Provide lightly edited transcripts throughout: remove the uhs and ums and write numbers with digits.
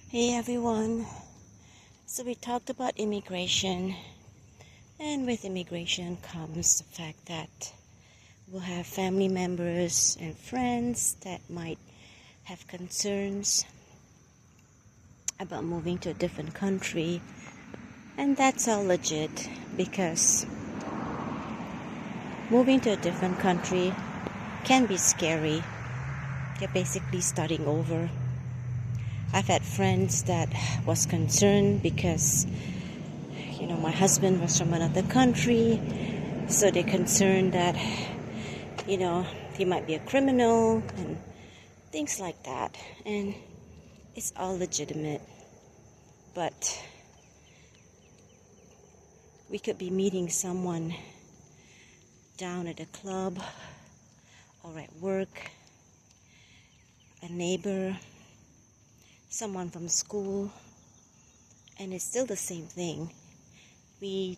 Hey everyone. So we talked about immigration, and with immigration comes the fact that we'll have family members and friends that might have concerns about moving to a different country, and that's all legit because moving to a different country can be scary. You're basically starting over. I've had friends that was concerned because, my husband was from another country, so they're concerned that, he might be a criminal and things like that. And it's all legitimate, but we could be meeting someone down at a club or at work, a neighbor, someone from school, and it's still the same thing. We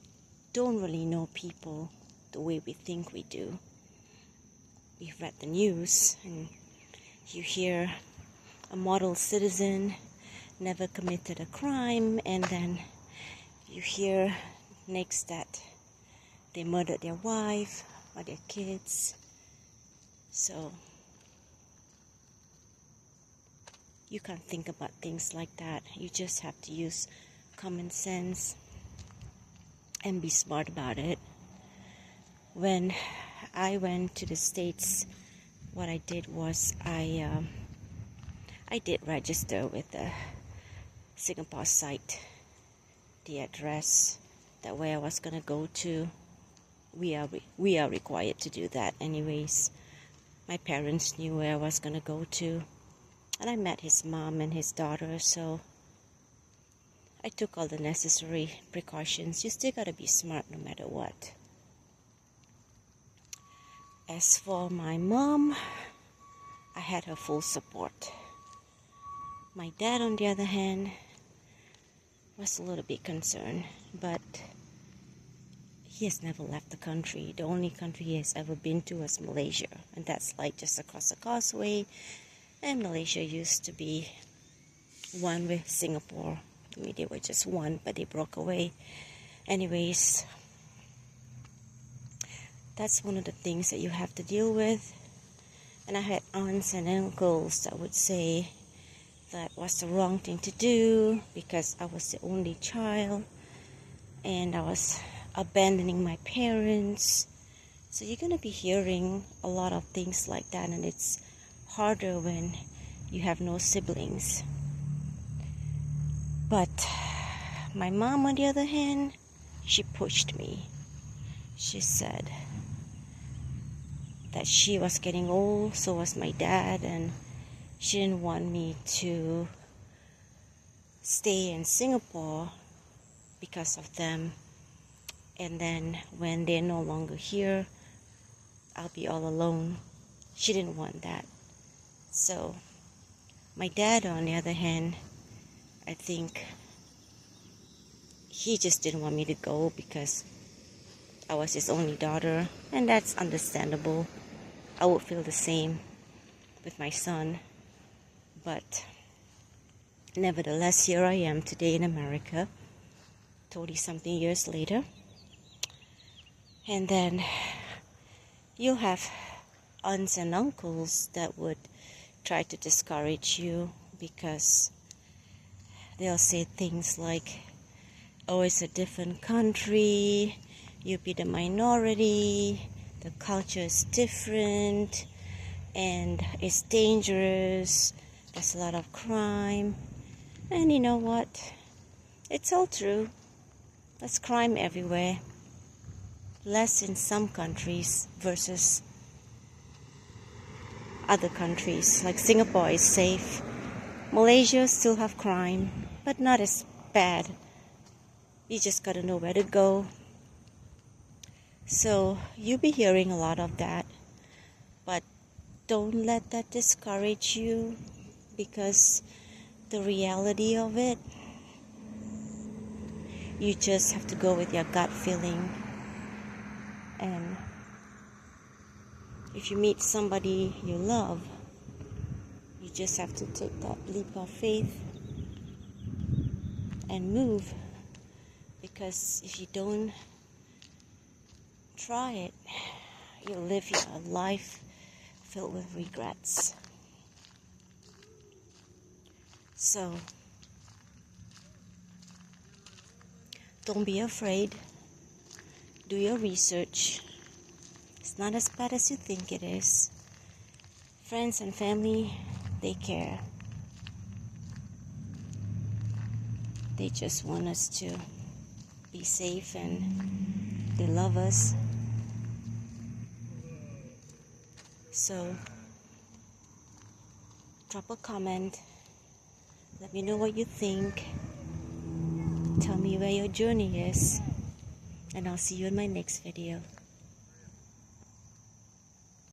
don't really know people the way we think we do. We've read the news and you hear a model citizen never committed a crime, and then you hear next that they murdered their wife or their kids. So you can't think about things like that. You just have to use common sense and be smart about it. When I went to the States, what I did was I did register with the Singapore site, the address, that where I was gonna go to. We are required to do that anyways. My parents knew where I was gonna go to. And I met his mom and his daughter, so I took all the necessary precautions. You still gotta be smart no matter what. As for my mom, I had her full support. My dad, on the other hand, was a little bit concerned, but he has never left the country. The only country he has ever been to was Malaysia, and that's like just across the causeway. And Malaysia used to be one with Singapore. I mean, they were just one, but they broke away. Anyways, that's one of the things that you have to deal with. And I had aunts and uncles that would say that was the wrong thing to do because I was the only child and I was abandoning my parents. So you're going to be hearing a lot of things like that, and it's harder when you have no siblings. But my mom, on the other hand, she pushed me. She said that she was getting old, so was my dad, and she didn't want me to stay in Singapore because of them. And then when they're no longer here, I'll be all alone. She didn't want that. So my dad, on the other hand, I think he just didn't want me to go because I was his only daughter, and that's understandable. I would feel the same with my son. But nevertheless, here I am today in America, 20-something years later. And then you'll have aunts and uncles that would try to discourage you because they'll say things like, oh, it's a different country, you'll be the minority, the culture is different, and it's dangerous, there's a lot of crime. And you know what? It's all true. There's crime everywhere. Less in some countries versus other countries. Like Singapore is safe. Malaysia still have crime, but not as bad. You just gotta know where to go. So you'll be hearing a lot of that, but don't let that discourage you, because the reality of it, you just have to go with your gut feeling. And if you meet somebody you love, you just have to take that leap of faith and move, because if you don't try it, you'll live your life filled with regrets. So don't be afraid. Do your research. It's not as bad as you think it is. Friends and family, they care. They just want us to be safe, and they love us. So drop a comment. Let me know what you think. Tell me where your journey is. And I'll see you in my next video.